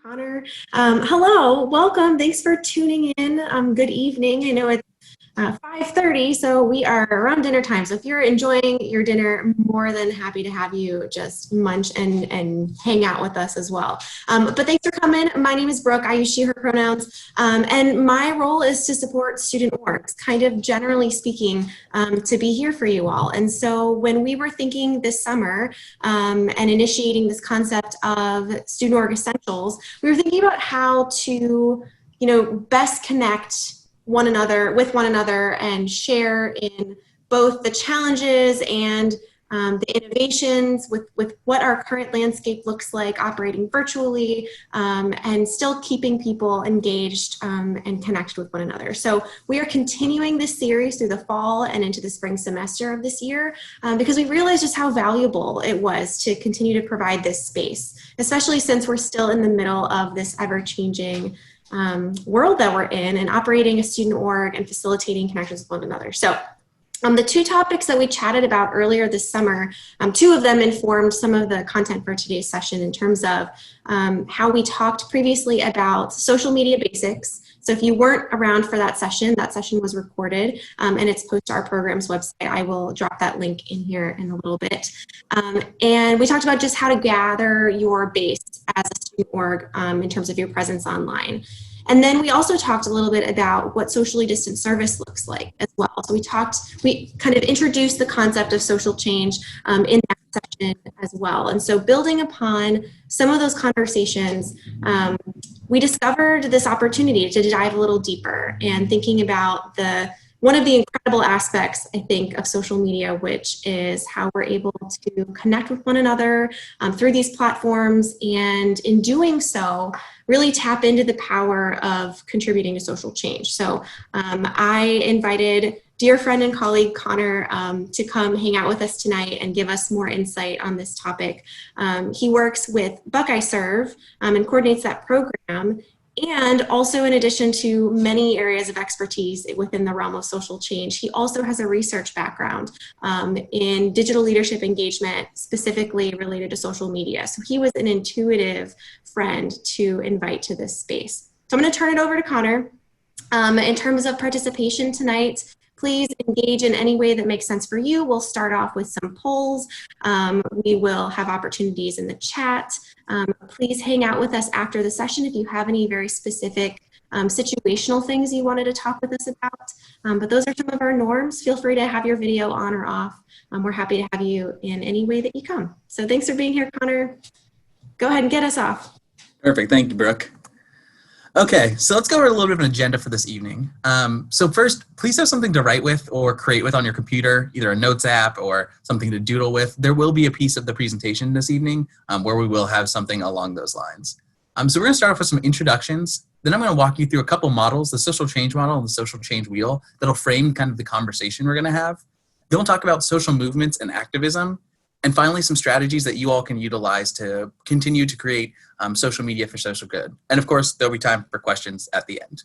Connor. Hello, welcome. Thanks for tuning in. Good evening. I know it's 5:30, so we are around dinner time. So if you're enjoying your dinner, I'm more than happy to have you just munch and hang out with us as well. But thanks for coming. My name is Brooke. I use she, her pronouns. And my role is to support student orgs, kind of generally speaking, to be here for you all. And so when we were thinking this summer and initiating this concept of student org essentials, we were thinking about how to, best connect one another and share in both the challenges and the innovations with what our current landscape looks like operating virtually and still keeping people engaged and connected with one another. So we are continuing this series through the fall and into the spring semester of this year because we realized just how valuable it was to continue to provide this space, especially since we're still in the middle of this ever-changing world that we're in and operating a student org and facilitating connections with one another. So the two topics that we chatted about earlier this summer, two of them informed some of the content for today's session in terms of how we talked previously about social media basics. So if you weren't around for that session was recorded and it's posted to our program's website. I will drop that link in here in a little bit. And we talked about just how to gather your base as a student org in terms of your presence online. And then we also talked a little bit about what socially distant service looks like as well. So we kind of introduced the concept of social change in that session as well. And so building upon some of those conversations, we discovered this opportunity to dive a little deeper and thinking about one of the incredible aspects, I think, of social media, which is how we're able to connect with one another through these platforms, and in doing so, really tap into the power of contributing to social change. So I invited dear friend and colleague Connor to come hang out with us tonight and give us more insight on this topic. He works with Buckeye Serve and coordinates that program. And also, in addition to many areas of expertise within the realm of social change, he also has a research background in digital leadership engagement, specifically related to social media. So he was an intuitive friend to invite to this space. So I'm going to turn it over to Connor. In terms of participation tonight, please engage in any way that makes sense for you. We'll start off with some polls. We will have opportunities in the chat. Please hang out with us after the session if you have any very specific situational things you wanted to talk with us about. But those are some of our norms. Feel free to have your video on or off. We're happy to have you in any way that you come. So thanks for being here, Connor. Go ahead and get us off. Perfect. Thank you, Brooke. Okay, so let's go over a little bit of an agenda for this evening. So first, please have something to write with or create with on your computer, either a notes app or something to doodle with. There will be a piece of the presentation this evening where we will have something along those lines. So we're going to start off with some introductions. Then I'm going to walk you through a couple models, the social change model and the social change wheel, that'll frame kind of the conversation we're going to have. Then we'll talk about social movements and activism. And finally, some strategies that you all can utilize to continue to create social media for social good. And of course, there'll be time for questions at the end.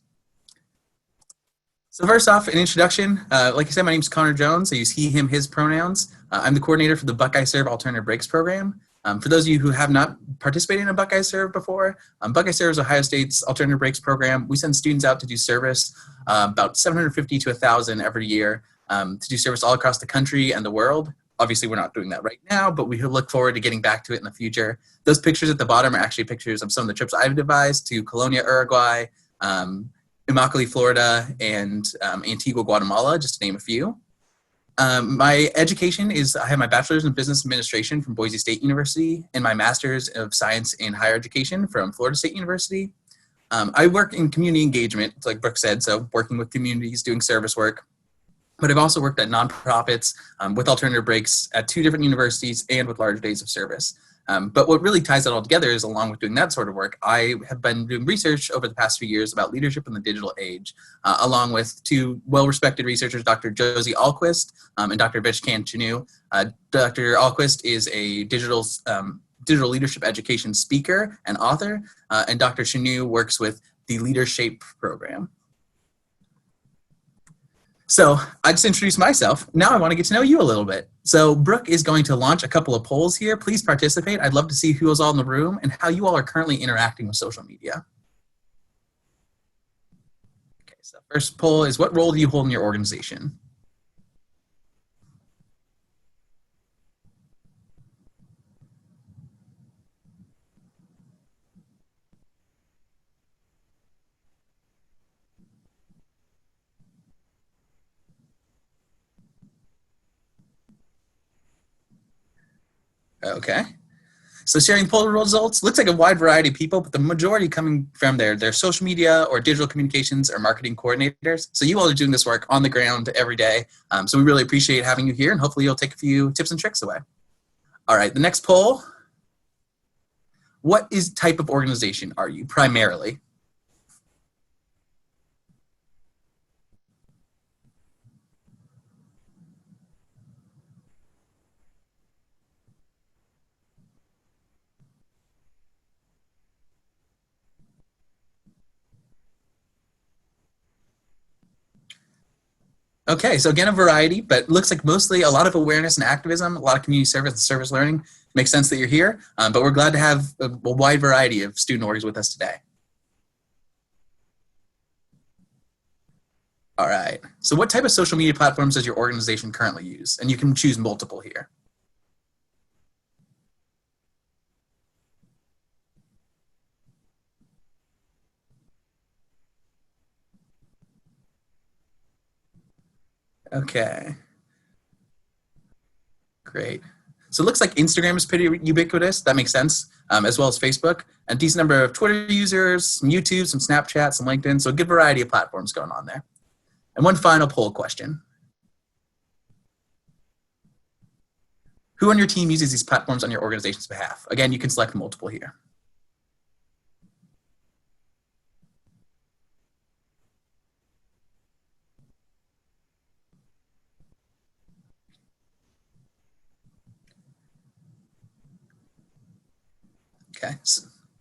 So first off, an introduction. Like I said, my name is Connor Jones. I use he, him, his pronouns. I'm the coordinator for the Buckeye Serve Alternative Breaks program. For those of you who have not participated in a Buckeye Serve before, Buckeye Serve is Ohio State's Alternative Breaks program. We send students out to do service, about 750 to 1,000 every year, to do service all across the country and the world. Obviously, we're not doing that right now, but we look forward to getting back to it in the future. Those pictures at the bottom are actually pictures of some of the trips I've devised to Colonia, Uruguay, Immokalee, Florida, and Antigua, Guatemala, just to name a few. My education is, I have my bachelor's in business administration from Boise State University and my master's of science in higher education from Florida State University. I work in community engagement, like Brooke said, so working with communities, doing service work. But I've also worked at nonprofits with alternative breaks at 2 different universities and with large days of service. But what really ties it all together is, along with doing that sort of work, I have been doing research over the past few years about leadership in the digital age, along with 2 well-respected researchers, Dr. Josie Ahlquist and Dr. Vishkan Chanu. Dr. Ahlquist is a digital leadership education speaker and author, and Dr. Chanu works with the Leader Shape program. So I just introduced myself. Now I want to get to know you a little bit. So Brooke is going to launch a couple of polls here. Please participate. I'd love to see who is all in the room and how you all are currently interacting with social media. Okay, so first poll is, what role do you hold in your organization? Okay. So sharing poll results looks like a wide variety of people, but the majority coming from their social media or digital communications or marketing coordinators. So you all are doing this work on the ground every day. So we really appreciate having you here, and hopefully you'll take a few tips and tricks away. All right, the next poll. What type of organization are you primarily? Okay, so again, a variety, but looks like mostly a lot of awareness and activism, a lot of community service and service learning. Makes sense that you're here, but we're glad to have a wide variety of student orgs with us today. All right, so what type of social media platforms does your organization currently use? And you can choose multiple here. Okay, great. So it looks like Instagram is pretty ubiquitous. That makes sense, as well as Facebook. A decent number of Twitter users, some YouTube, some Snapchat, some LinkedIn. So a good variety of platforms going on there. And one final poll question. Who on your team uses these platforms on your organization's behalf? Again, you can select multiple here. Okay,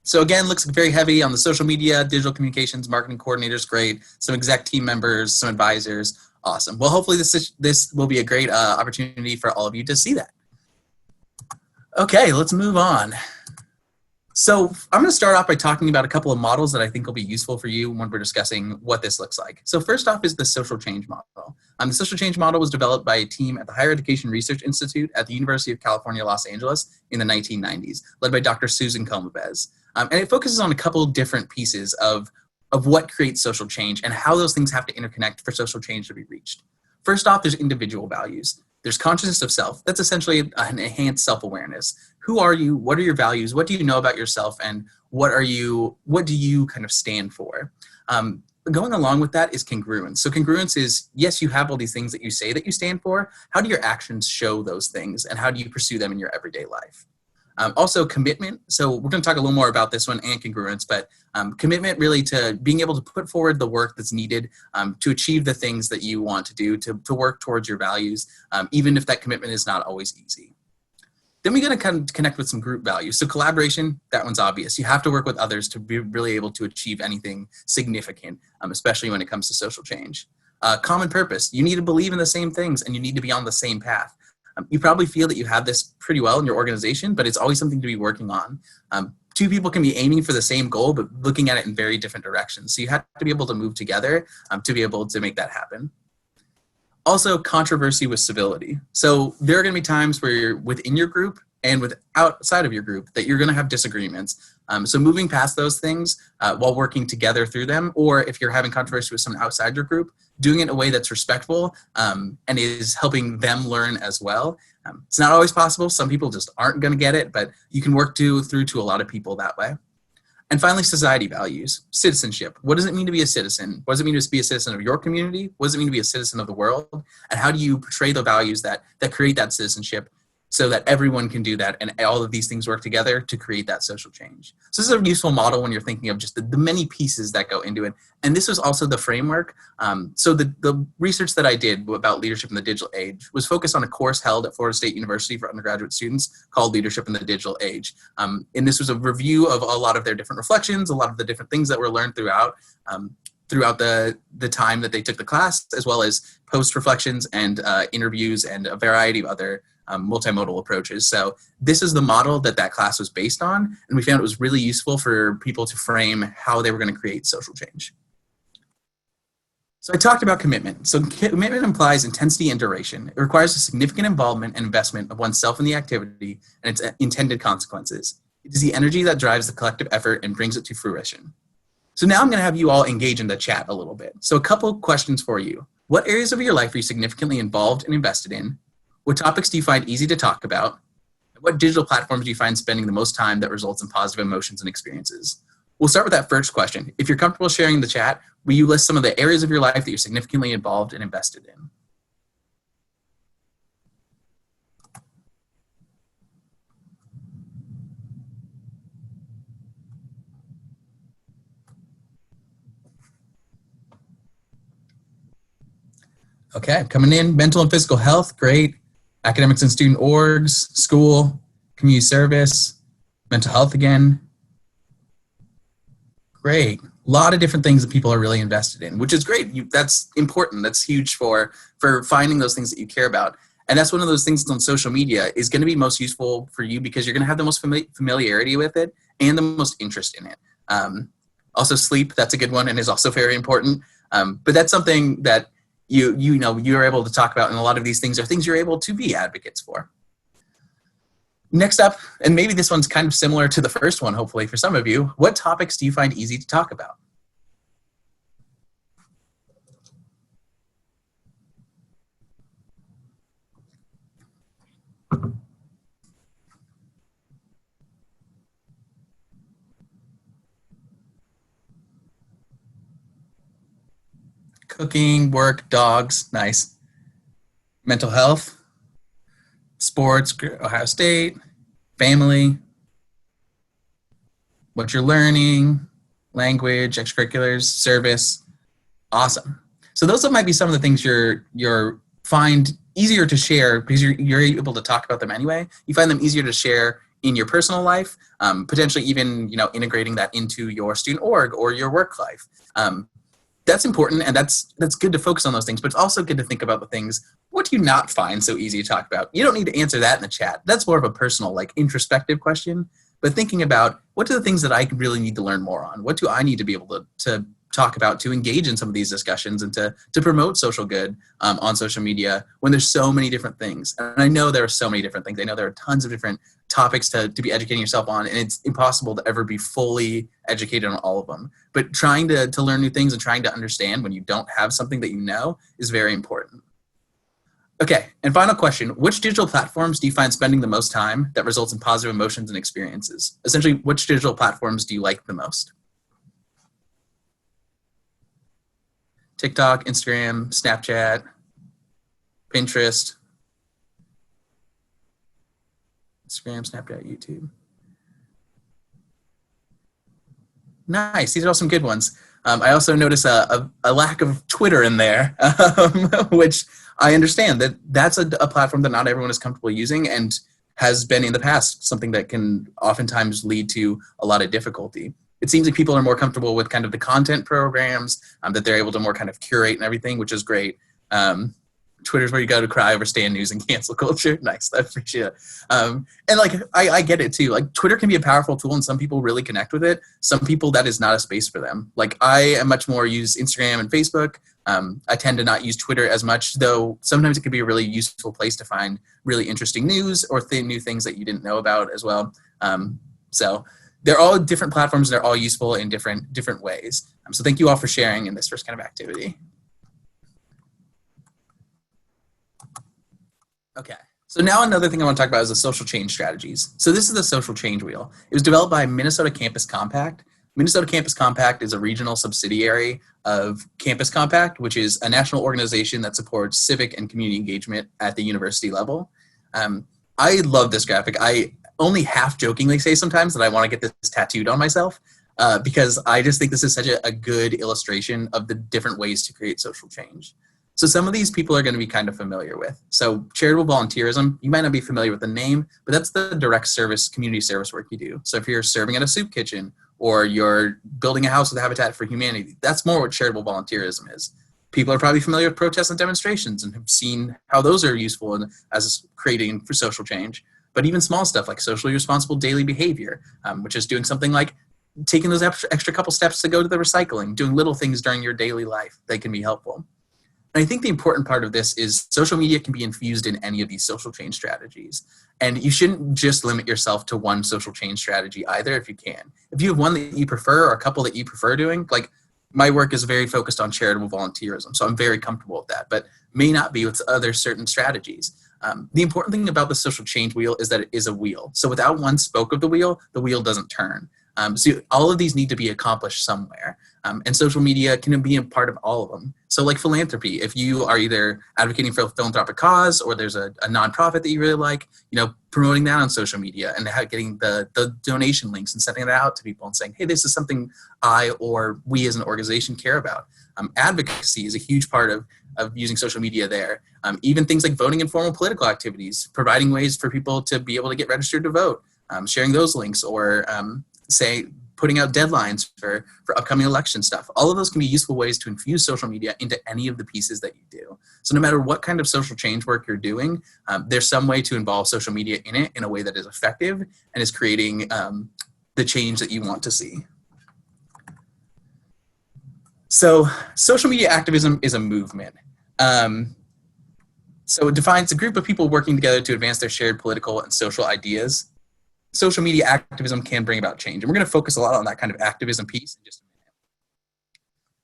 so again, looks very heavy on the social media, digital communications, marketing coordinators, great. Some exec team members, some advisors, awesome. Well, hopefully this will be a great opportunity for all of you to see that. Okay, let's move on. So I'm going to start off by talking about a couple of models that I think will be useful for you when we're discussing what this looks like. So first off is the social change model. The social change model was developed by a team at the Higher Education Research Institute at the University of California, Los Angeles in the 1990s, led by Dr. Susan Comabez. And it focuses on a couple different pieces of what creates social change and how those things have to interconnect for social change to be reached. First off, there's individual values. There's consciousness of self. That's essentially an enhanced self-awareness. Who are you? What are your values? What do you know about yourself? And what do you kind of stand for? Going along with that is congruence. So congruence is, yes, you have all these things that you say that you stand for. How do your actions show those things? And how do you pursue them in your everyday life? Also commitment. So we're going to talk a little more about this one and congruence, but commitment really to being able to put forward the work that's needed to achieve the things that you want to do, to work towards your values, even if that commitment is not always easy. Then we're going to kind of connect with some group values. So collaboration, that one's obvious. You have to work with others to be really able to achieve anything significant, especially when it comes to social change. Common purpose. You need to believe in the same things and you need to be on the same path. You probably feel that you have this pretty well in your organization, but it's always something to be working on. Two people can be aiming for the same goal, but looking at it in very different directions. So you have to be able to move together to be able to make that happen. Also, controversy with civility. So there are going to be times where you're within your group and with outside of your group that you're going to have disagreements. So moving past those things while working together through them, or if you're having controversy with someone outside your group, doing it in a way that's respectful and is helping them learn as well. It's not always possible. Some people just aren't going to get it, but you can work through to a lot of people that way. And finally, society values, citizenship. What does it mean to be a citizen? What does it mean to be a citizen of your community? What does it mean to be a citizen of the world? And how do you portray the values that create that citizenship so that everyone can do that and all of these things work together to create that social change? So this is a useful model when you're thinking of just the many pieces that go into it. And this was also the framework. So the research that I did about leadership in the digital age was focused on a course held at Florida State University for undergraduate students called Leadership in the Digital Age. And this was a review of a lot of their different reflections, a lot of the different things that were learned throughout throughout the time that they took the class, as well as post reflections and interviews and a variety of other multimodal approaches. So this is the model that class was based on, and we found it was really useful for people to frame how they were going to create social change. So I talked about commitment. So commitment implies intensity and duration. It requires a significant involvement and investment of oneself in the activity and its intended consequences. It is the energy that drives the collective effort and brings it to fruition. So now I'm going to have you all engage in the chat a little bit. So a couple questions for you. What areas of your life are you significantly involved and invested in? What topics do you find easy to talk about? What digital platforms do you find spending the most time that results in positive emotions and experiences? We'll start with that first question. If you're comfortable sharing in the chat, will you list some of the areas of your life that you're significantly involved and invested in? Okay, coming in, mental and physical health, great. Academics and student orgs, school, community service, mental health again. Great. A lot of different things that people are really invested in, which is great. That's important. That's huge for finding those things that you care about. And that's one of those things on social media is going to be most useful for you because you're going to have the most familiarity with it and the most interest in it. Also sleep, that's a good one and is also very important. But that's something that you're able to talk about, and a lot of these things are things you're able to be advocates for. Next up, and maybe this one's kind of similar to the first one, hopefully for some of you, what topics do you find easy to talk about? Cooking, work, dogs, nice. Mental health, sports, Ohio State, family, what you're learning, language, extracurriculars, service, awesome. So those might be some of the things you're find easier to share because you're able to talk about them anyway. You find them easier to share in your personal life, potentially even integrating that into your student org or your work life. That's important, and that's good to focus on those things, but it's also good to think about the things, what do you not find so easy to talk about? You don't need to answer that in the chat. That's more of a personal, introspective question, but thinking about what are the things that I really need to learn more on? What do I need to be able to talk about to engage in some of these discussions and to promote social good on social media when there's so many different things? And I know there are so many different things. I know there are tons of different topics to be educating yourself on, and it's impossible to ever be fully educated on all of them. But trying to learn new things and trying to understand when you don't have something that you know is very important. Okay, and final question, which digital platforms do you find spending the most time that results in positive emotions and experiences? Essentially, which digital platforms do you like the most? TikTok, Instagram, Snapchat, Pinterest, Instagram, Snapchat, YouTube. Nice, these are all some good ones. I also notice a lack of Twitter in there, which I understand that's a platform that not everyone is comfortable using and has been in the past something that can oftentimes lead to a lot of difficulty. It seems like people are more comfortable with kind of the content programs that they're able to more kind of curate and everything, which is great. Twitter's where you go to cry over stand news and cancel culture. Nice, I appreciate it. And I get it too. Twitter can be a powerful tool and some people really connect with it. Some people that is not a space for them. I am much more use Instagram and Facebook. I tend to not use Twitter as much, though sometimes it can be a really useful place to find really interesting news or new things that you didn't know about as well. So they're all different platforms. They're all useful in different ways. So thank you all for sharing in this first kind of activity. Okay, so now another thing I want to talk about is the social change strategies. So this is the social change wheel. It was developed by Minnesota Campus Compact. Minnesota Campus Compact is a regional subsidiary of Campus Compact, which is a national organization that supports civic and community engagement at the university level. I love this graphic. I only half jokingly say sometimes that I want to get this tattooed on myself because I just think this is such a good illustration of the different ways to create social change. So some of these people are going to be kind of familiar with. So charitable volunteerism, you might not be familiar with the name, but that's the direct service, community service work you do. So if you're serving at a soup kitchen or you're building a house with Habitat for Humanity. That's more what charitable volunteerism is. People are probably familiar with protests and demonstrations and have seen how those are useful as creating for social change. But even small stuff like socially responsible daily behavior, which is doing something like taking those extra couple steps to go to the recycling, doing little things during your daily life that can be helpful. And I think the important part of this is social media can be infused in any of these social change strategies. And you shouldn't just limit yourself to one social change strategy either if you can. If you have one that you prefer or a couple that you prefer doing, like my work is very focused on charitable volunteerism, so I'm very comfortable with that, but may not be with other certain strategies. The important thing about the social change wheel is that it is a wheel. So without one spoke of the wheel doesn't turn. So all of these need to be accomplished somewhere. And social media can be a part of all of them. So like philanthropy, if you are either advocating for a philanthropic cause or there's a nonprofit that you really like, promoting that on social media and getting the donation links and sending it out to people and saying, hey, this is something I or we as an organization care about. Advocacy is a huge part of using social media there. Even things like voting in formal political activities, providing ways for people to be able to get registered to vote, sharing those links, or putting out deadlines for upcoming election stuff. All of those can be useful ways to infuse social media into any of the pieces that you do. So no matter what kind of social change work you're doing, there's some way to involve social media in it in a way that is effective and is creating the change that you want to see. So social media activism is a movement. So it defines a group of people working together to advance their shared political and social ideas. Social media activism can bring about change. And we're going to focus a lot on that kind of activism piece in just a minute.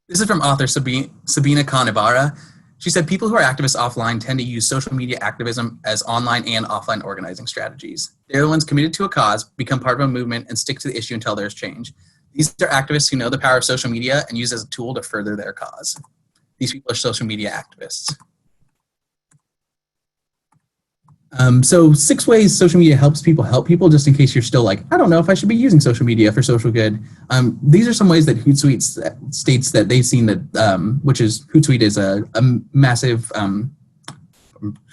This is from author Sabina Khan-Ibarra. She said, people who are activists offline tend to use social media activism as online and offline organizing strategies. They're the ones committed to a cause, become part of a movement, and stick to the issue until there's change. These are activists who know the power of social media and use it as a tool to further their cause. These people are social media activists. So 6 ways social media helps people help people, just in case you're still like, I don't know if I should be using social media for social good. These are some ways that Hootsuite states that they've seen that, which is, Hootsuite is a massive, I'm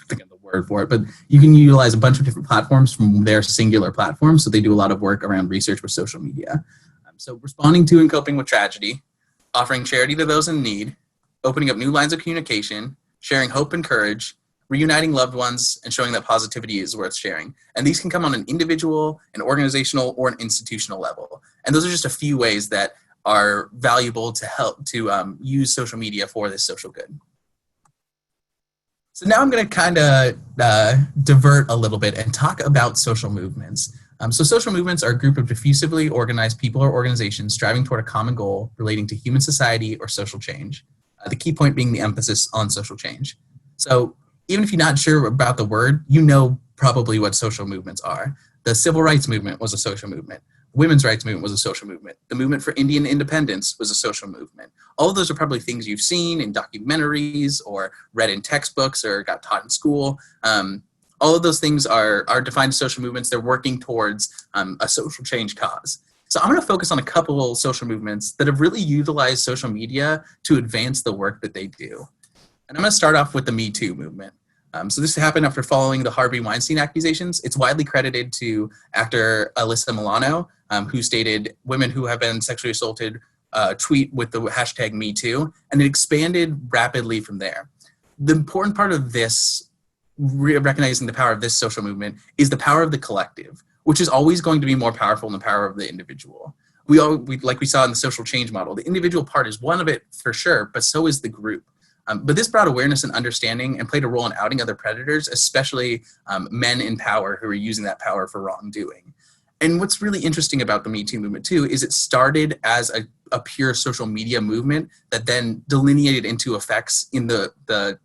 thinking of the word for it, but you can utilize a bunch of different platforms from their singular platform. So they do a lot of work around research with social media. So responding to and coping with tragedy, offering charity to those in need, opening up new lines of communication, sharing hope and courage, reuniting loved ones, and showing that positivity is worth sharing. And these can come on an individual, an organizational, or an institutional level. And those are just a few ways that are valuable to help to use social media for this social good. So now I'm going to kind of divert a little bit and talk about social movements. So social movements are a group of diffusively organized people or organizations striving toward a common goal relating to human society or social change. The key point being the emphasis on social change. So even if you're not sure about the word, you know probably what social movements are. The civil rights movement was a social movement. Women's rights movement was a social movement. The movement for Indian independence was a social movement. All of those are probably things you've seen in documentaries or read in textbooks or got taught in school. All of those things are defined as social movements. They're working towards a social change cause. So I'm going to focus on a couple of social movements that have really utilized social media to advance the work that they do. And I'm going to start off with the Me Too movement. So this happened after following the Harvey Weinstein accusations. It's widely credited to actor Alyssa Milano, who stated, "Women who have been sexually assaulted tweet with the hashtag Me Too," and it expanded rapidly from there. The important part of this, recognizing the power of this social movement, is the power of the collective, which is always going to be more powerful than the power of the individual. We like we saw in the social change model, the individual part is one of it for sure, but so is the group. But this brought awareness and understanding and played a role in outing other predators, especially men in power who are using that power for wrongdoing. And what's really interesting about the Me Too movement too is it started as a pure social media movement that then delineated into effects in the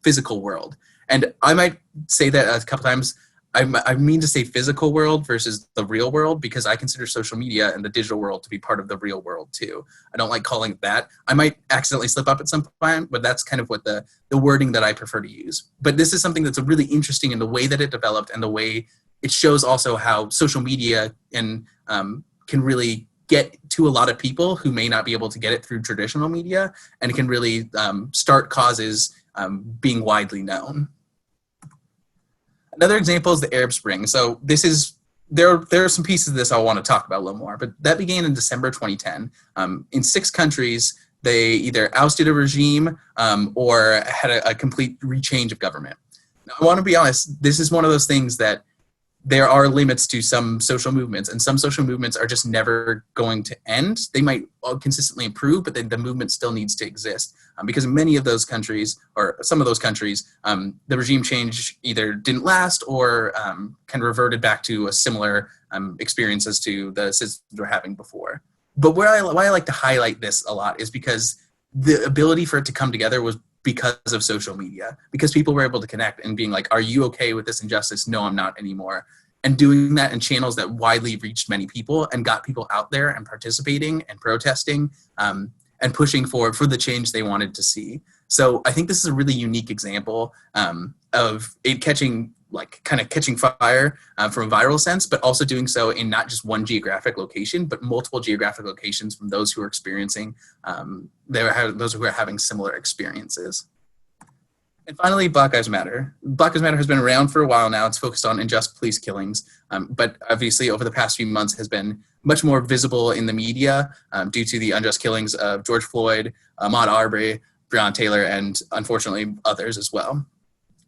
physical world. And I might say that a couple times, I mean to say physical world versus the real world, because I consider social media and the digital world to be part of the real world too. I don't like calling it that. I might accidentally slip up at some point, but that's kind of what the wording that I prefer to use. But this is something that's really interesting in the way that it developed and the way it shows also how social media can really get to a lot of people who may not be able to get it through traditional media, and it can really start causes being widely known. Another example is the Arab Spring. So this is there are some pieces of this I want to talk about a little more, but that began in December 2010. In 6 countries, they either ousted a regime or had a complete rechange of government. Now, I want to be honest, this is one of those things that there are limits to some social movements, and some social movements are just never going to end. They might consistently improve, but then the movement still needs to exist because in many of those countries, or some of those countries, the regime change either didn't last or kind of reverted back to a similar experience as to the citizens were having before. But why I like to highlight this a lot is because the ability for it to come together was because of social media, because people were able to connect and being like, are you okay with this injustice? No, I'm not anymore. And doing that in channels that widely reached many people and got people out there and participating and protesting and pushing for the change they wanted to see. So I think this is a really unique example of it catching fire from a viral sense, but also doing so in not just one geographic location, but multiple geographic locations from those who are experiencing, those who are having similar experiences. And finally, Black Lives Matter. Black Lives Matter has been around for a while now. It's focused on unjust police killings, but obviously over the past few months has been much more visible in the media due to the unjust killings of George Floyd, Ahmaud Arbery, Breonna Taylor, and unfortunately others as well.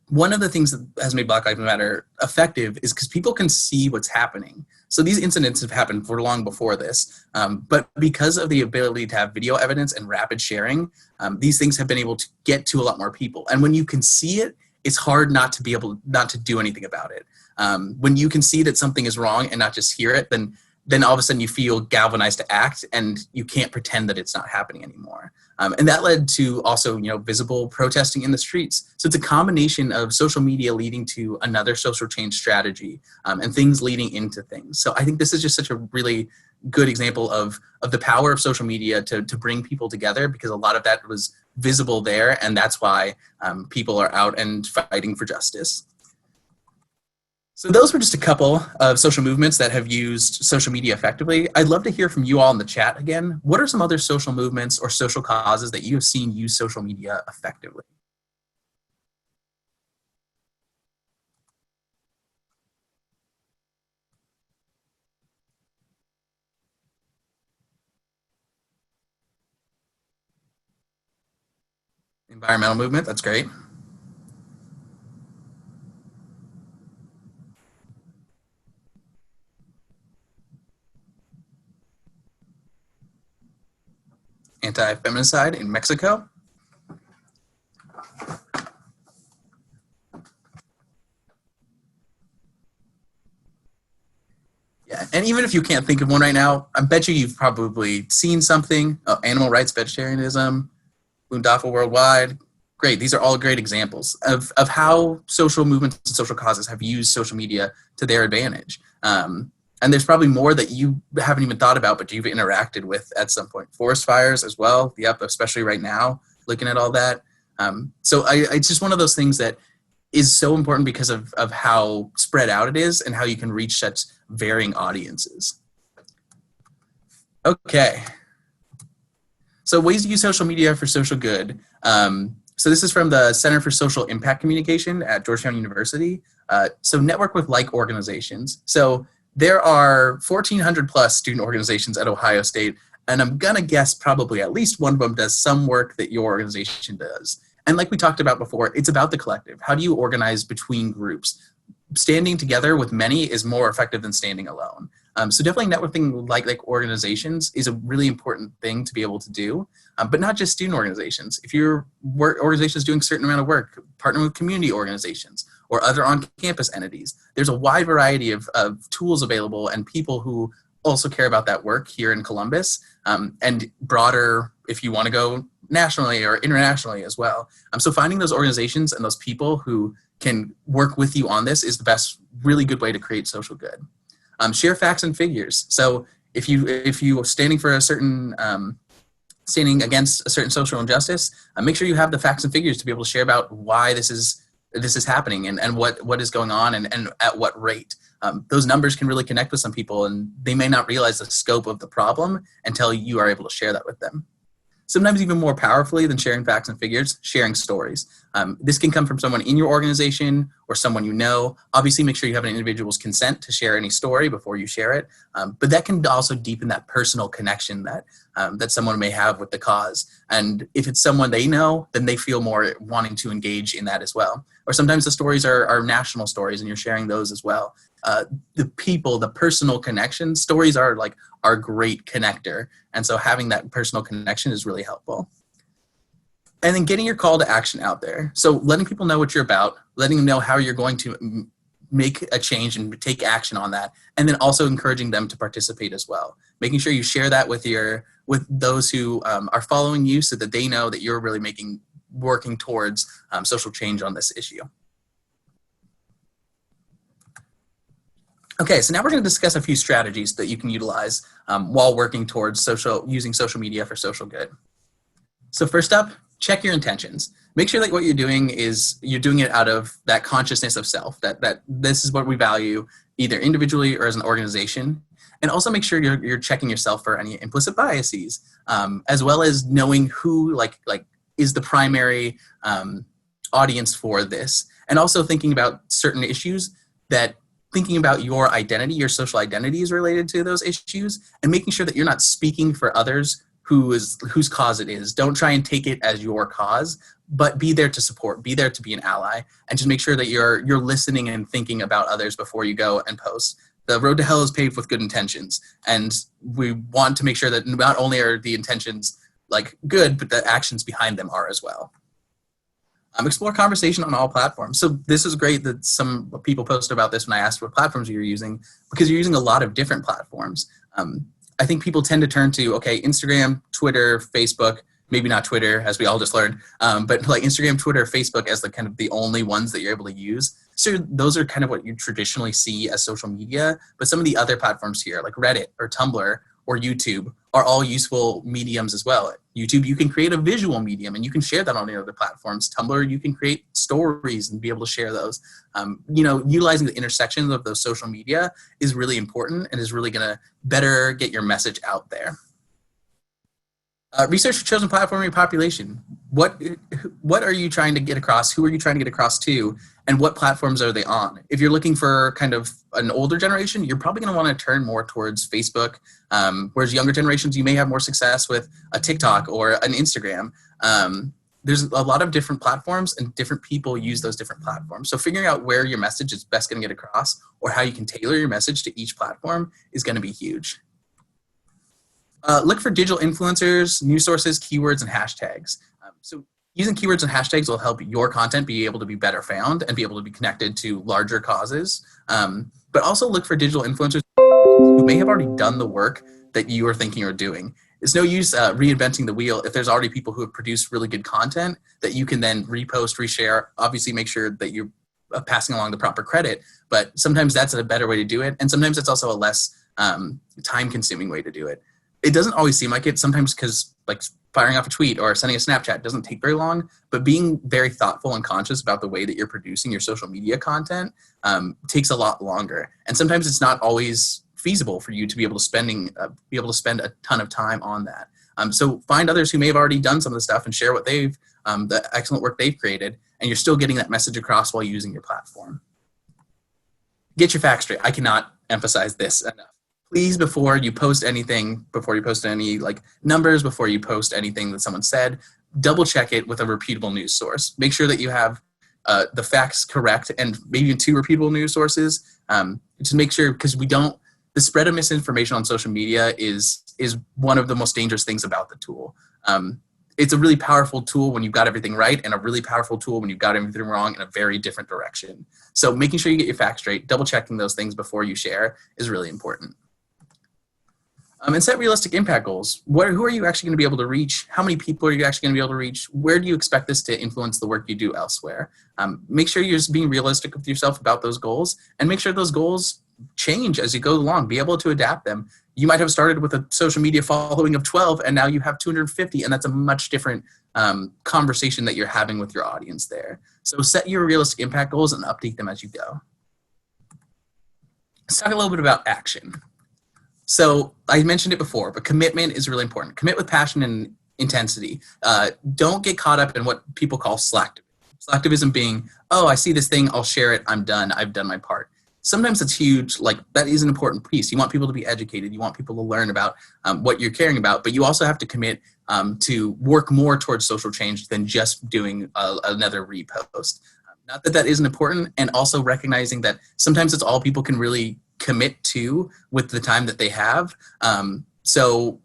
One of the things that has made Black Lives Matter effective is because people can see what's happening. So these incidents have happened for long before this, but because of the ability to have video evidence and rapid sharing, these things have been able to get to a lot more people. And when you can see it, it's hard not to do anything about it. When you can see that something is wrong and not just hear it, then all of a sudden you feel galvanized to act, and you can't pretend that it's not happening anymore. And that led to also, visible protesting in the streets. So it's a combination of social media leading to another social change strategy and things leading into things. So I think this is just such a really good example of the power of social media to bring people together, because a lot of that was visible there, and that's why people are out and fighting for justice. So those were just a couple of social movements that have used social media effectively. I'd love to hear from you all in the chat again. What are some other social movements or social causes that you have seen use social media effectively? Environmental movement, that's great. Anti-feminicide in Mexico. Yeah, and even if you can't think of one right now, I bet you've probably seen something. Oh, animal rights, vegetarianism, Boondoggle Worldwide. Great, these are all great examples of how social movements and social causes have used social media to their advantage. And there's probably more that you haven't even thought about, but you've interacted with at some point. Forest fires as well. Yep, especially right now, looking at all that. So it's just one of those things that is so important because of how spread out it is and how you can reach such varying audiences. Okay. So ways to use social media for social good. So this is from the Center for Social Impact Communication at Georgetown University. So network with like organizations. So there are 1,400 plus student organizations at Ohio State, and I'm gonna guess probably at least one of them does some work that your organization does. And like we talked about before, it's about the collective. How do you organize between groups? Standing together with many is more effective than standing alone. So definitely networking with like organizations is a really important thing to be able to do, but not just student organizations. If your organization is doing a certain amount of work, partner with community organizations or other on-campus entities. There's a wide variety of tools available and people who also care about that work here in Columbus and broader if you want to go nationally or internationally as well. So finding those organizations and those people who can work with you on this is the best, really good way to create social good. Share facts and figures. So if you are standing for a certain, standing against a certain social injustice, make sure you have the facts and figures to be able to share about why this is happening and what is going on and at what rate. Those numbers can really connect with some people, and they may not realize the scope of the problem until you are able to share that with them. Sometimes even more powerfully than sharing facts and figures, sharing stories. This can come from someone in your organization or someone you know. Obviously, make sure you have an individual's consent to share any story before you share it. But that can also deepen that personal connection that someone may have with the cause. And if it's someone they know, then they feel more wanting to engage in that as well. Or sometimes the stories are national stories and you're sharing those as well. The personal connection, stories are like our great connector. And so having that personal connection is really helpful. And then getting your call to action out there. So letting people know what you're about, letting them know how you're going to make a change and take action on that. And then also encouraging them to participate as well. Making sure you share that with those who are following you so that they know that you're really working towards social change on this issue. Okay, so now we're going to discuss a few strategies that you can utilize while working towards using social media for social good. So first up, check your intentions. Make sure that what you're doing is you're doing it out of that consciousness of self, that this is what we value either individually or as an organization. And also make sure you're checking yourself for any implicit biases, as well as knowing who is the primary audience for this. And also thinking about certain issues thinking about your identity, your social identity is related to those issues, and making sure that you're not speaking for others whose cause it is. Don't try and take it as your cause, but be there to support, be there to be an ally, and just make sure that you're listening and thinking about others before you go and post. The road to hell is paved with good intentions, and we want to make sure that not only are the intentions good, but the actions behind them are as well. Explore conversation on all platforms. So this is great that some people posted about this when I asked what platforms you're using, because you're using a lot of different platforms. I think people tend to turn to, Instagram, Twitter, Facebook, maybe not Twitter, as we all just learned, but Instagram, Twitter, Facebook as the only ones that you're able to use. So those are kind of what you traditionally see as social media, but some of the other platforms here, like Reddit or Tumblr or YouTube, are all useful mediums as well. YouTube, you can create a visual medium and you can share that on the other platforms. Tumblr, you can create stories and be able to share those. Utilizing the intersections of those social media is really important and is really gonna better get your message out there. Research your chosen platform and your population. What are you trying to get across? Who are you trying to get across to? And what platforms are they on? If you're looking for kind of an older generation, you're probably going to want to turn more towards Facebook. Whereas younger generations, you may have more success with a TikTok or an Instagram. There's a lot of different platforms and different people use those different platforms. So figuring out where your message is best going to get across or how you can tailor your message to each platform is going to be huge. Look for digital influencers, news sources, keywords, and hashtags. So using keywords and hashtags will help your content be able to be better found and be able to be connected to larger causes. But also look for digital influencers who may have already done the work that you are thinking of doing. It's no use reinventing the wheel if there's already people who have produced really good content that you can then repost, reshare. Obviously, make sure that you're passing along the proper credit, but sometimes that's a better way to do it. And sometimes it's also a less time-consuming way to do it. It doesn't always seem like it, sometimes because firing off a tweet or sending a Snapchat doesn't take very long, but being very thoughtful and conscious about the way that you're producing your social media content takes a lot longer. And sometimes it's not always feasible for you to be able to spend a ton of time on that. So find others who may have already done some of the stuff and share what the excellent work they've created, and you're still getting that message across while using your platform. Get your facts straight. I cannot emphasize this enough. Please, before you post anything, before you post any numbers, before you post anything that someone said, double check it with a reputable news source. Make sure that you have the facts correct and maybe even 2 reputable news sources. Just make sure, because the spread of misinformation on social media is one of the most dangerous things about the tool. It's a really powerful tool when you've got everything right and a really powerful tool when you've got everything wrong in a very different direction. So making sure you get your facts straight, double checking those things before you share is really important. And set realistic impact goals. Who are you actually going to be able to reach? How many people are you actually going to be able to reach? Where do you expect this to influence the work you do elsewhere? Make sure you're just being realistic with yourself about those goals, and make sure those goals change as you go along. Be able to adapt them. You might have started with a social media following of 12, and now you have 250, and that's a much different conversation that you're having with your audience there. So set your realistic impact goals and update them as you go. Let's talk a little bit about action. So I mentioned it before, but commitment is really important. Commit with passion and intensity. Don't get caught up in what people call slack. Selectivism being, oh, I see this thing, I'll share it, I'm done, I've done my part. Sometimes it's huge, like that is an important piece. You want people to be educated, you want people to learn about what you're caring about, but you also have to commit to work more towards social change than just doing another repost. Not that that isn't important, and also recognizing that sometimes it's all people can really commit to with the time that they have. So,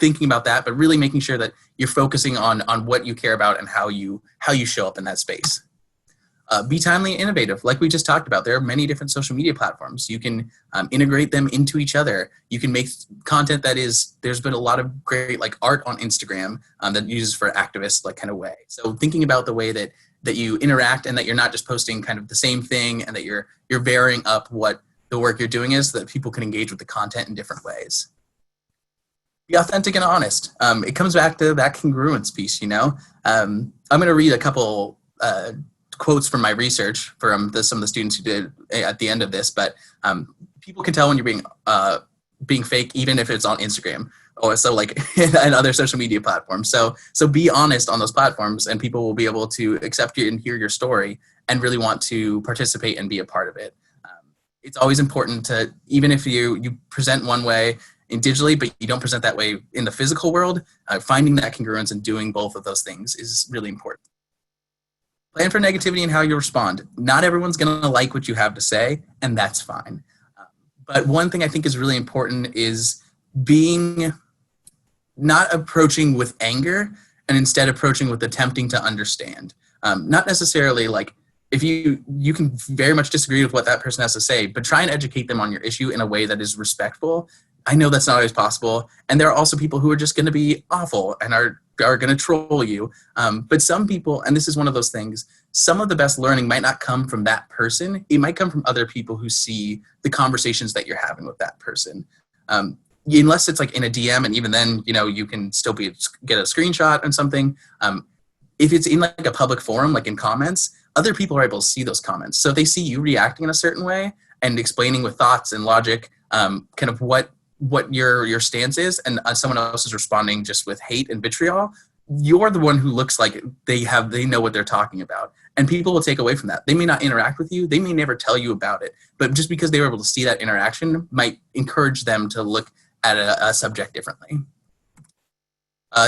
thinking about that, but really making sure that you're focusing on what you care about and how you show up in that space. Be timely and innovative. Like we just talked about, there are many different social media platforms. You can integrate them into each other. You can make content there's been a lot of great like art on Instagram that uses for activist like kind of way. So thinking about the way that you interact and that you're not just posting kind of the same thing, and that you're varying up what the work you're doing is, so that people can engage with the content in different ways. Be authentic and honest. It comes back to that congruence piece, I'm going to read a couple quotes from my research from some of the students who did at the end of this, but people can tell when you're being fake, even if it's on Instagram or so like and other social media platforms. So be honest on those platforms, and people will be able to accept you and hear your story and really want to participate and be a part of it. It's always important to, even if you present one way in digitally, but you don't present that way in the physical world, finding that congruence and doing both of those things is really important. Plan for negativity and how you respond. Not everyone's going to like what you have to say, and that's fine. But one thing I think is really important is not approaching with anger, and instead approaching with attempting to understand. Not necessarily like, if you can very much disagree with what that person has to say, but try and educate them on your issue in a way that is respectful. I know that's not always possible. And there are also people who are just going to be awful and are going to troll you. But some people, and this is one of those things, some of the best learning might not come from that person. It might come from other people who see the conversations that you're having with that person. Unless it's like in a DM, and even then, you can still get a screenshot and something. If it's in like a public forum, like in comments, other people are able to see those comments. So if they see you reacting in a certain way and explaining with thoughts and logic, kind of what your stance is, and someone else is responding just with hate and vitriol, you're the one who looks like they know what they're talking about. And people will take away from that. They may not interact with you. They may never tell you about it. But just because they were able to see that interaction might encourage them to look at a subject differently.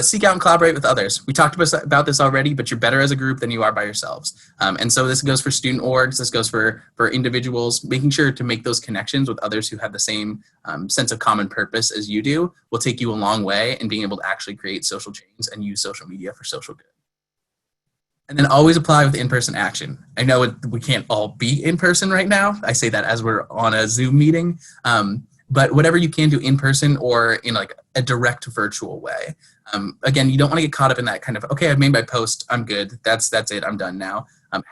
Seek out and collaborate with others. We talked about this already, but you're better as a group than you are by yourselves. And so this goes for student orgs, this goes for individuals. Making sure to make those connections with others who have the same sense of common purpose as you do will take you a long way in being able to actually create social change and use social media for social good. And then always apply with in-person action. I know we can't all be in person right now. I say that as we're on a Zoom meeting. But whatever you can do in person or in like a direct virtual way. Again, you don't want to get caught up in that kind of, okay, I've made my post, I'm good, that's it, I'm done now.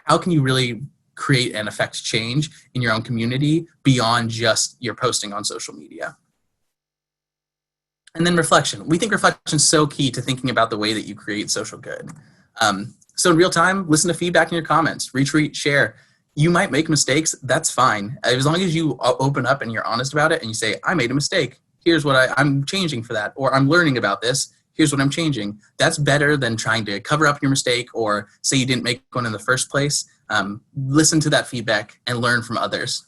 How can you really create and affect change in your own community beyond just your posting on social media? And then reflection. We think reflection is so key to thinking about the way that you create social good. So in real time, listen to feedback in your comments, retweet, share. You might make mistakes, that's fine. As long as you open up and you're honest about it and you say, I made a mistake, here's what I'm changing for that, or I'm learning about this, here's what I'm changing. That's better than trying to cover up your mistake or say you didn't make one in the first place. Listen to that feedback and learn from others.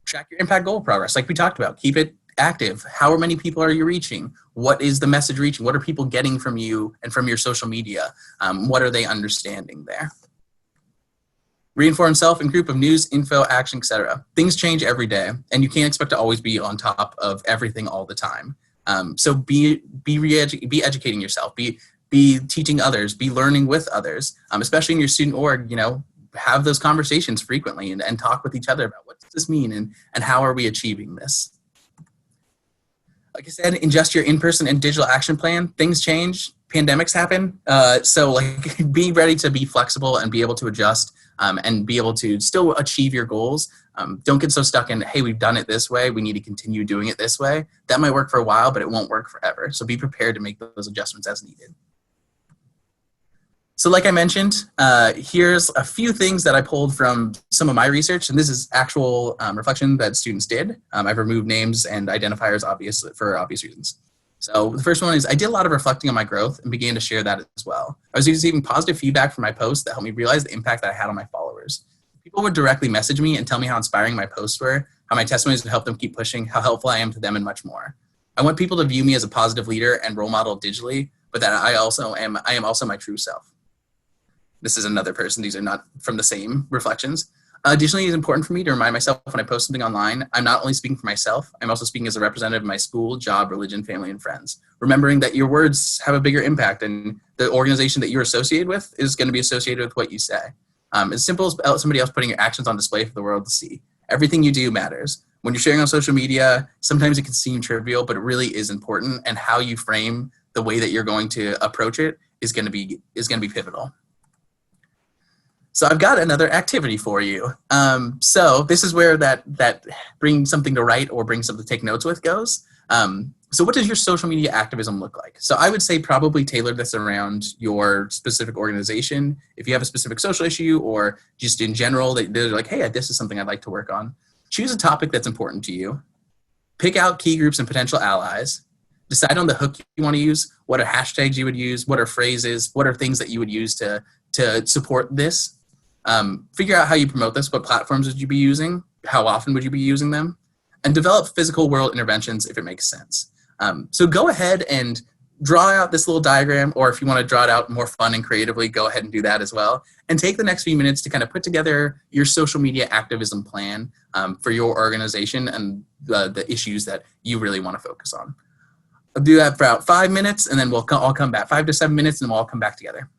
Track your impact goal progress, like we talked about. Keep it active. How many people are you reaching? What is the message reaching? What are people getting from you and from your social media? What are they understanding there? Reinforce self and group of news, info, action, etc. Things change every day, and you can't expect to always be on top of everything all the time. So be educating yourself, be teaching others, be learning with others, especially in your student org. Have those conversations frequently and talk with each other about what does this mean and how are we achieving this. Like I said, ingest your in-person and digital action plan. Things change, pandemics happen. So like be ready to be flexible and be able to adjust and be able to still achieve your goals. Don't get so stuck in, hey, we've done it this way, we need to continue doing it this way. That might work for a while, but it won't work forever. So be prepared to make those adjustments as needed. So like I mentioned, here's a few things that I pulled from some of my research, and this is actual reflection that students did. I've removed names and identifiers for obvious reasons. So the first one is I did a lot of reflecting on my growth and began to share that as well. I was receiving positive feedback from my posts that helped me realize the impact that I had on my followers. People would directly message me and tell me how inspiring my posts were, how my testimonies would help them keep pushing, how helpful I am to them, and much more. I want people to view me as a positive leader and role model digitally, but that I am also my true self. This is another person. These are not from the same reflections. Additionally, it's important for me to remind myself when I post something online, I'm not only speaking for myself, I'm also speaking as a representative of my school, job, religion, family, and friends. Remembering that your words have a bigger impact and the organization that you're associated with is going to be associated with what you say. As simple as somebody else putting your actions on display for the world to see. Everything you do matters. When you're sharing on social media, sometimes it can seem trivial, but it really is important, and how you frame the way that you're going to approach it is going to be pivotal. So I've got another activity for you. So this is where that bring something to write or bring something to take notes with goes. So what does your social media activism look like? So I would say probably tailor this around your specific organization. If you have a specific social issue or just in general, they're like, hey, this is something I'd like to work on. Choose a topic that's important to you. Pick out key groups and potential allies. Decide on the hook you want to use. What are hashtags you would use? What are phrases? What are things that you would use to support this? Figure out how you promote this. What platforms would you be using? How often would you be using them? And develop physical world interventions if it makes sense. So go ahead and draw out this little diagram, or if you want to draw it out more fun and creatively, go ahead and do that as well. And take the next few minutes to kind of put together your social media activism plan for your organization and the issues that you really want to focus on. I'll do that for about 5 minutes, and then we'll all come back. 5 to 7 minutes, and we'll all come back together.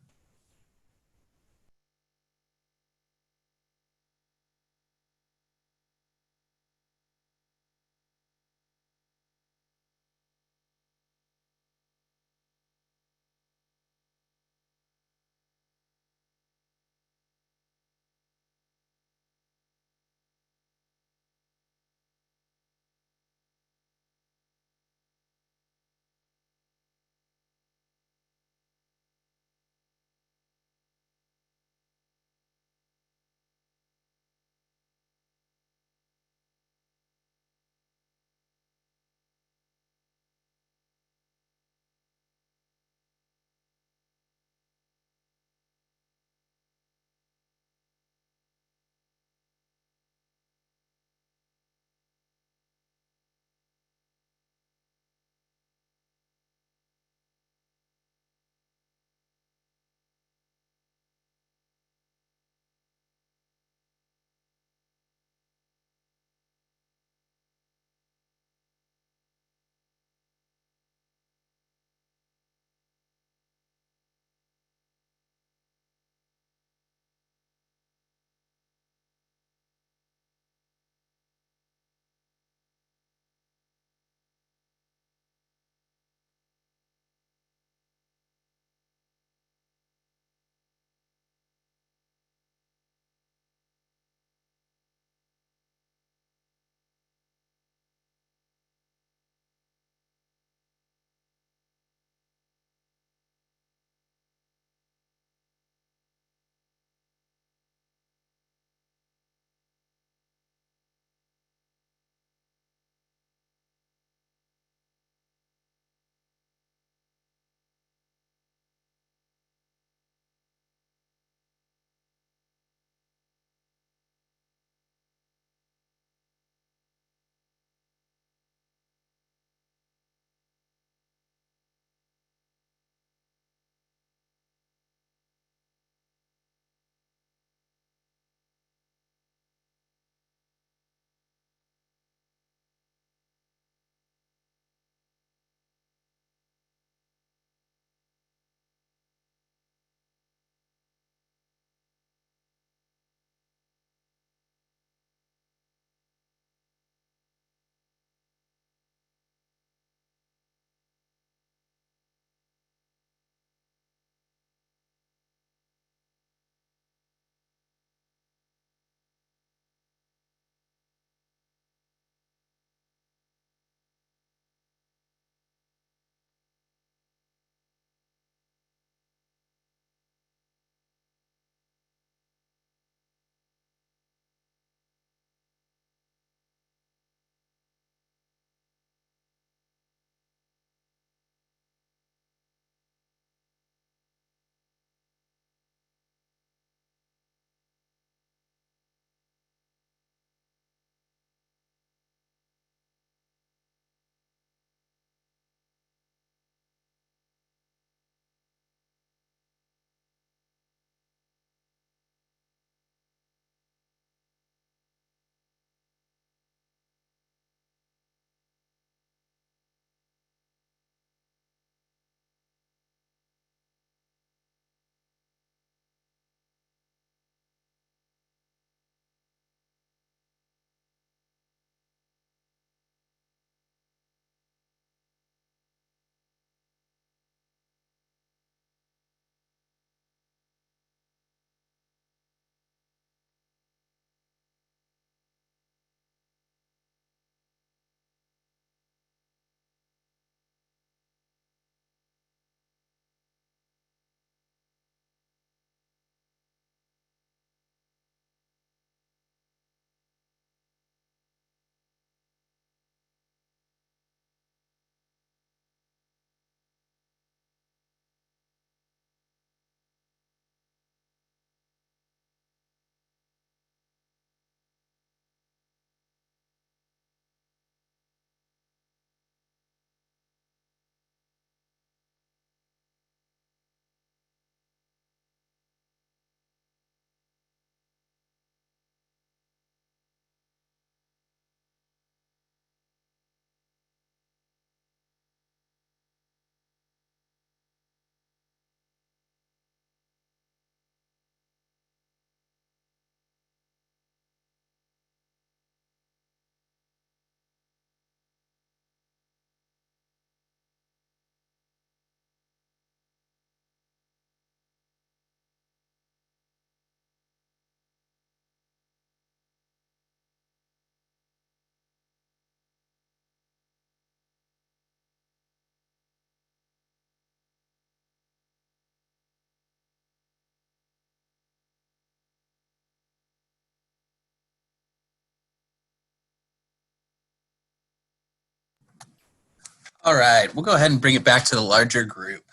All right, we'll go ahead and bring it back to the larger group.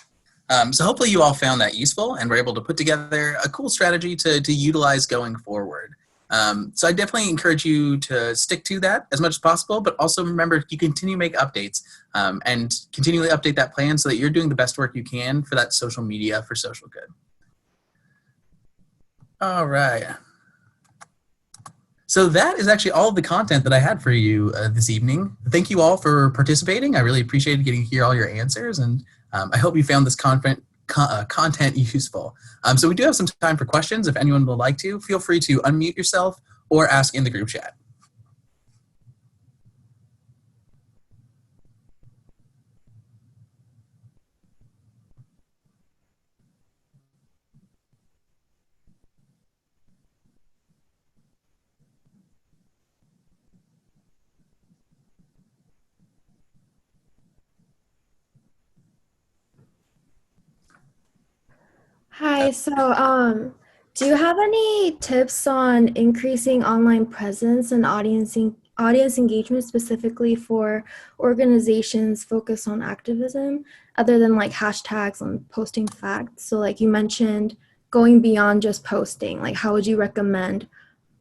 So hopefully you all found that useful and were able to put together a cool strategy to utilize going forward. So I definitely encourage you to stick to that as much as possible, but also remember you continue to make updates and continually update that plan so that you're doing the best work you can for that social media for social good. All right. So that is actually all of the content that I had for you this evening. Thank you all for participating. I really appreciated getting to hear all your answers, and I hope you found this content useful. So we do have some time for questions. If anyone would like to, feel free to unmute yourself or ask in the group chat. Hi, do you have any tips on increasing online presence and audience engagement specifically for organizations focused on activism, other than like hashtags and posting facts? So like you mentioned, going beyond just posting, like how would you recommend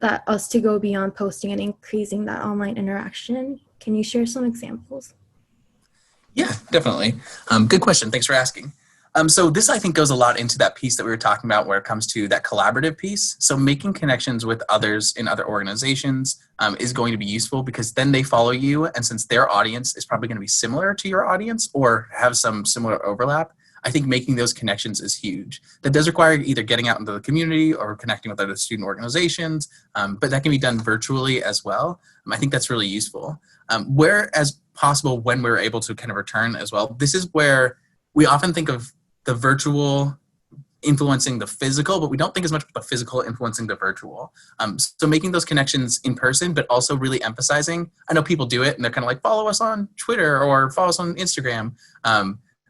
that us to go beyond posting and increasing that online interaction? Can you share some examples? Yeah, definitely. Good question. Thanks for asking. So this, I think, goes a lot into that piece that we were talking about where it comes to that collaborative piece. So making connections with others in other organizations is going to be useful because then they follow you. And since their audience is probably going to be similar to your audience or have some similar overlap, I think making those connections is huge. That does require either getting out into the community or connecting with other student organizations, but that can be done virtually as well. I think that's really useful. Where as possible when we're able to kind of return as well, this is where we often think of the virtual influencing the physical, but we don't think as much about the physical influencing the virtual. So making those connections in person, but also really emphasizing, I know people do it and they're kind of like, follow us on Twitter or follow us on Instagram.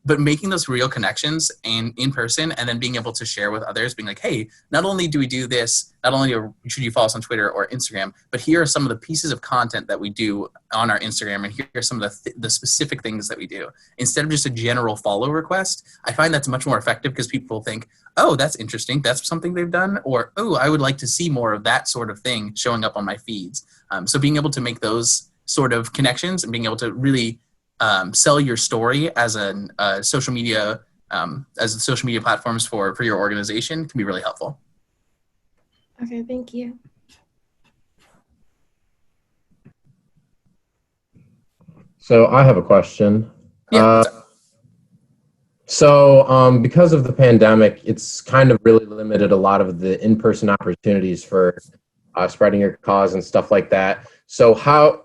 But making those real connections and in person and then being able to share with others, being like, hey, not only do we do this, not only should you follow us on Twitter or Instagram, but here are some of the pieces of content that we do on our Instagram, and here are some of the specific things that we do. Instead of just a general follow request, I find that's much more effective because people think, oh, that's interesting, that's something they've done, or, oh, I would like to see more of that sort of thing showing up on my feeds. So being able to make those sort of connections and being able to really sell your story as a social media platforms for your organization can be really helpful. Okay, thank you. So I have a question. Yeah. Because of the pandemic, it's kind of really limited a lot of the in-person opportunities for spreading your cause and stuff like that. So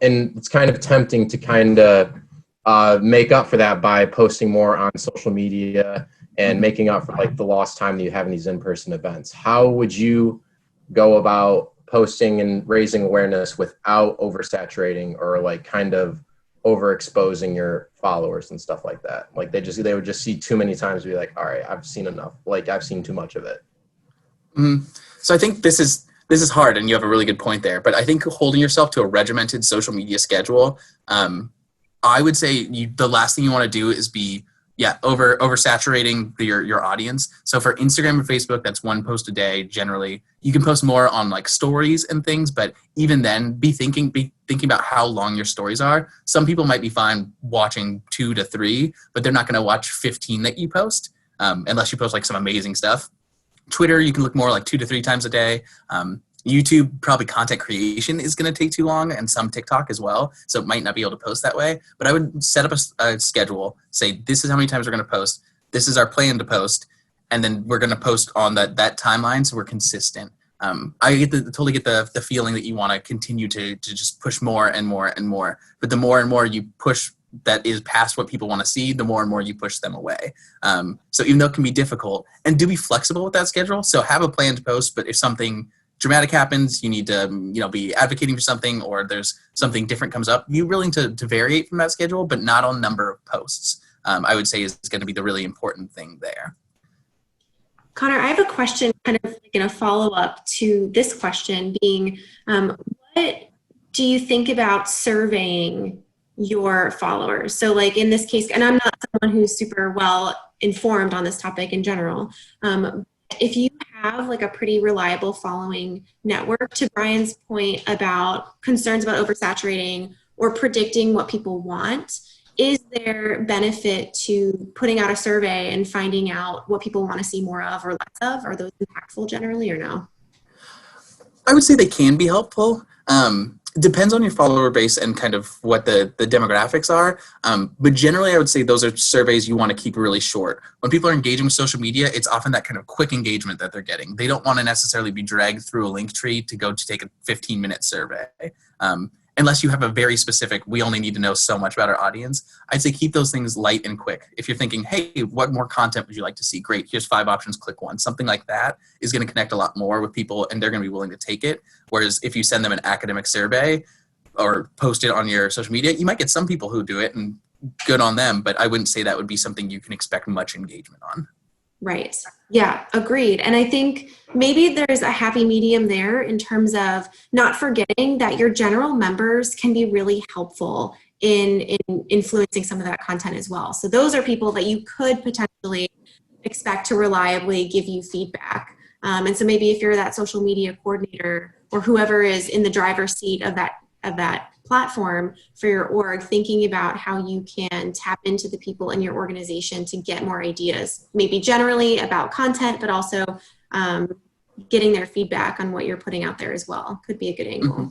and it's kind of tempting to kind of make up for that by posting more on social media and making up for like the lost time that you have in these in-person events. How would you go about posting and raising awareness without oversaturating or like kind of overexposing your followers and stuff like that? Like they would just see too many times and be like, all right, I've seen enough. Like I've seen too much of it. Mm-hmm. So I think this is hard, and you have a really good point there. But I think holding yourself to a regimented social media schedule, I would say the last thing you want to do is be oversaturating your audience. So for Instagram and Facebook, that's one post a day generally. You can post more on like stories and things, but even then be thinking about how long your stories are. Some people might be fine watching 2 to 3, but they're not going to watch 15 that you post unless you post like some amazing stuff. Twitter, you can look more like 2 to 3 times a day. YouTube, probably content creation is going to take too long, and some TikTok as well. So it might not be able to post that way. But I would set up a schedule, say this is how many times we're going to post. This is our plan to post. And then we're going to post on that timeline so we're consistent. I totally get the feeling that you want to continue to just push more and more and more. But the more and more you push that is past what people want to see, the more and more you push them away. So even though it can be difficult, and do be flexible with that schedule. So have a plan to post, but if something dramatic happens, you need to be advocating for something, or there's something different comes up, you're willing to variate from that schedule, but not on number of posts. I would say is going to be the really important thing there. Connor, I have a question, kind of like in a follow-up to this question being, what do you think about surveying your followers. So like in this case, and I'm not someone who's super well informed on this topic in general, if you have like a pretty reliable following network, to Brian's point about concerns about oversaturating or predicting what people want, is there benefit to putting out a survey and finding out what people want to see more of or less of? Are those impactful generally or no? I would say they can be helpful. It depends on your follower base and kind of what the demographics are. But generally, I would say those are surveys you want to keep really short. When people are engaging with social media, it's often that kind of quick engagement that they're getting. They don't want to necessarily be dragged through a link tree to go to take a 15-minute survey. Unless you have a very specific, we only need to know so much about our audience, I'd say keep those things light and quick. If you're thinking, hey, what more content would you like to see? Great, here's 5 options, click one. Something like that is going to connect a lot more with people and they're going to be willing to take it. Whereas if you send them an academic survey or post it on your social media, you might get some people who do it and good on them, but I wouldn't say that would be something you can expect much engagement on. Right. Yeah, agreed. And I think maybe there's a happy medium there in terms of not forgetting that your general members can be really helpful in influencing some of that content as well. So those are people that you could potentially expect to reliably give you feedback. And so maybe if you're that social media coordinator or whoever is in the driver's seat of that platform for your org, thinking about how you can tap into the people in your organization to get more ideas, maybe generally about content, but also getting their feedback on what you're putting out there as well could be a good angle. Mm-hmm.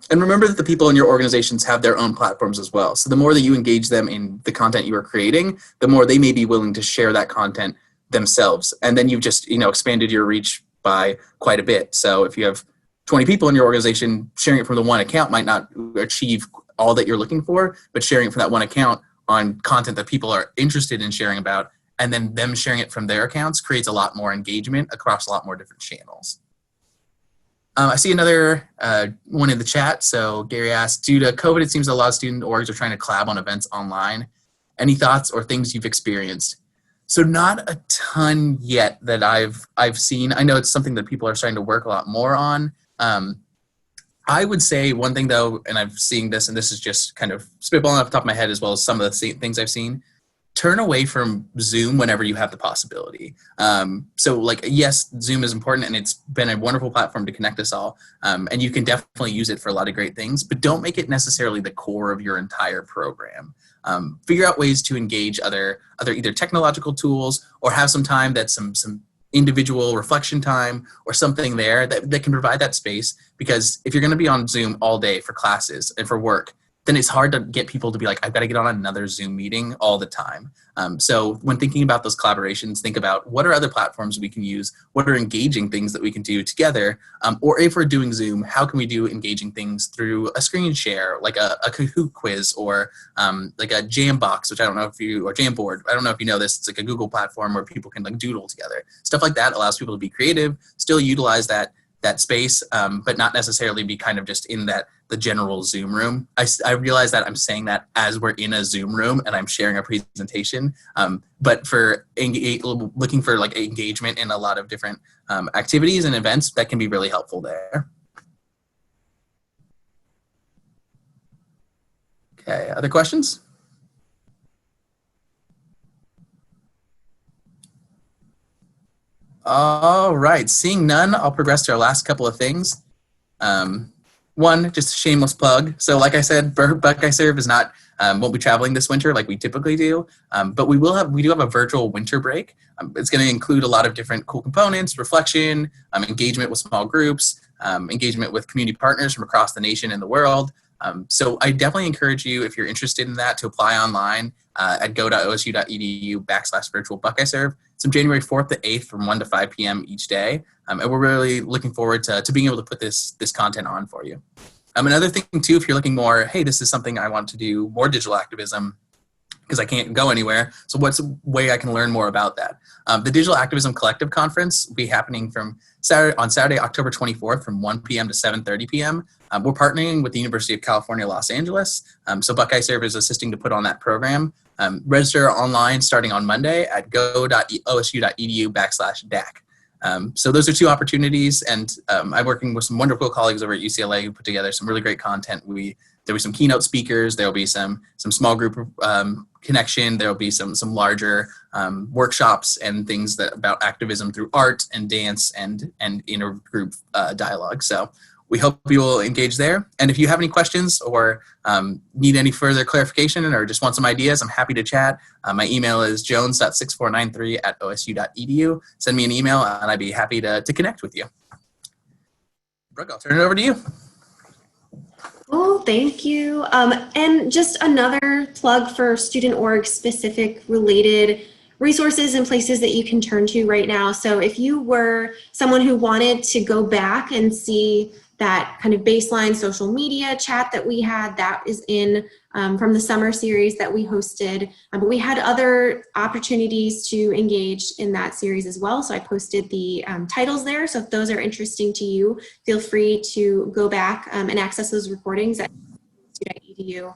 And remember that the people in your organizations have their own platforms as well. So the more that you engage them in the content you are creating, the more they may be willing to share that content themselves. And then you've just, expanded your reach by quite a bit. So if you have 20 people in your organization, sharing it from the one account might not achieve all that you're looking for, but sharing it from that one account on content that people are interested in sharing about, and then them sharing it from their accounts creates a lot more engagement across a lot more different channels. I see another one in the chat. So Gary asked, due to COVID, it seems a lot of student orgs are trying to collab on events online. Any thoughts or things you've experienced? So not a ton yet that I've seen. I know it's something that people are starting to work a lot more on. I would say one thing though, and I'm seeing this, and this is just kind of spitballing off the top of my head as well as some of the things I've seen, turn away from Zoom whenever you have the possibility. So like, yes, Zoom is important and it's been a wonderful platform to connect us all. And you can definitely use it for a lot of great things, but don't make it necessarily the core of your entire program. Figure out ways to engage other either technological tools or have some time that's some individual reflection time or something there that can provide that space. Because if you're going to be on Zoom all day for classes and for work, then it's hard to get people to be like, I've got to get on another Zoom meeting all the time. So when thinking about those collaborations, think about what are other platforms we can use, what are engaging things that we can do together, or if we're doing Zoom, how can we do engaging things through a screen share, like a Kahoot quiz or like a Jambox, which I don't know if you, or Jamboard, I don't know if you know this, it's like a Google platform where people can like doodle together. Stuff like that allows people to be creative, still utilize that space, but not necessarily be kind of just in the general Zoom room. I realize that I'm saying that as we're in a Zoom room and I'm sharing a presentation, but for looking for like engagement in a lot of different activities and events, that can be really helpful there. Okay, other questions? All right, seeing none, I'll progress to our last couple of things. One, just a shameless plug. So like I said, Buckeye Serve is not, won't be traveling this winter like we typically do, but we do have a virtual winter break. It's going to include a lot of different cool components, reflection, engagement with small groups, engagement with community partners from across the nation and the world. So I definitely encourage you, if you're interested in that, to apply online at go.osu.edu/virtual Buckeye Serve. It's from January 4th to 8th from 1 to 5 p.m. each day. And we're really looking forward to being able to put this content on for you. Another thing too, if you're looking more, hey, this is something I want to do more digital activism because I can't go anywhere. So what's a way I can learn more about that? The Digital Activism Collective Conference will be happening on Saturday, October 24th from 1 p.m. to 7:30 p.m. We're partnering with the University of California, Los Angeles. So Buckeye Serve is assisting to put on that program. Register online starting on Monday at go.osu.edu/DAC. So those are two opportunities, and I'm working with some wonderful colleagues over at UCLA who put together some really great content. We there'll be some keynote speakers, there'll be some small group connection, there'll be some larger workshops and things about activism through art and dance and intergroup dialogue. So we hope you will engage there. And if you have any questions or need any further clarification or just want some ideas, I'm happy to chat. My email is jones.6493@osu.edu. Send me an email and I'd be happy to connect with you. Brooke, I'll turn it over to you. Oh, thank you. And just another plug for student org specific related resources and places that you can turn to right now. So if you were someone who wanted to go back and see that kind of baseline social media chat that we had, that is in from the summer series that we hosted. But we had other opportunities to engage in that series as well. So I posted the titles there. So if those are interesting to you, feel free to go back and access those recordings at edu/SOE,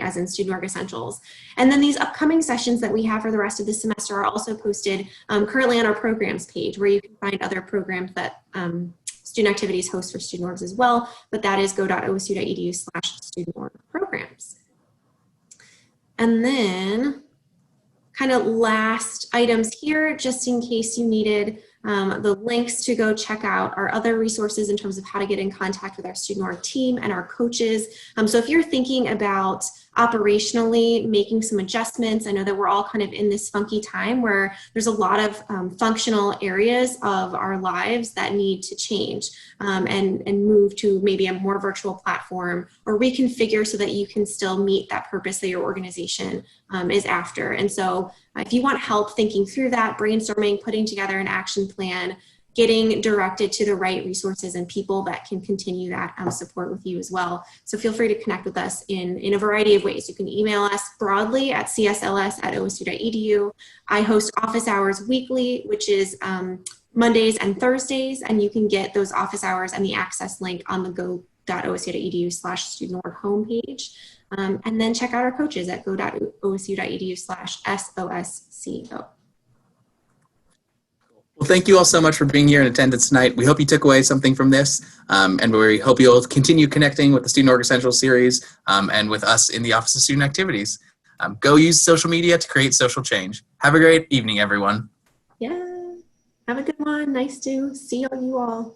as in Student Org Essentials. And then these upcoming sessions that we have for the rest of the semester are also posted currently on our programs page, where you can find other programs that student activities host for student orgs as well, but that is go.osu.edu/student org programs. And then kind of last items here, just in case you needed the links to go check out our other resources in terms of how to get in contact with our student org team and our coaches. So if you're thinking about operationally making some adjustments, I know that we're all kind of in this funky time where there's a lot of functional areas of our lives that need to change and move to maybe a more virtual platform or reconfigure so that you can still meet that purpose that your organization is after. And so if you want help thinking through that, brainstorming, putting together an action plan, getting directed to the right resources and people that can continue that support with you as well. So feel free to connect with us in a variety of ways. You can email us broadly at csls@osu.edu. I host office hours weekly, which is Mondays and Thursdays, and you can get those office hours and the access link on the go.osu.edu/student.org homepage. And then check out our coaches at go.osu.edu/SOSCO. Well, thank you all so much for being here in attendance tonight. We hope you took away something from this, and we hope you'll continue connecting with the Student Org Essentials series and with us in the Office of Student Activities. Go use social media to create social change. Have a great evening, everyone. Yeah, have a good one. Nice to see you all.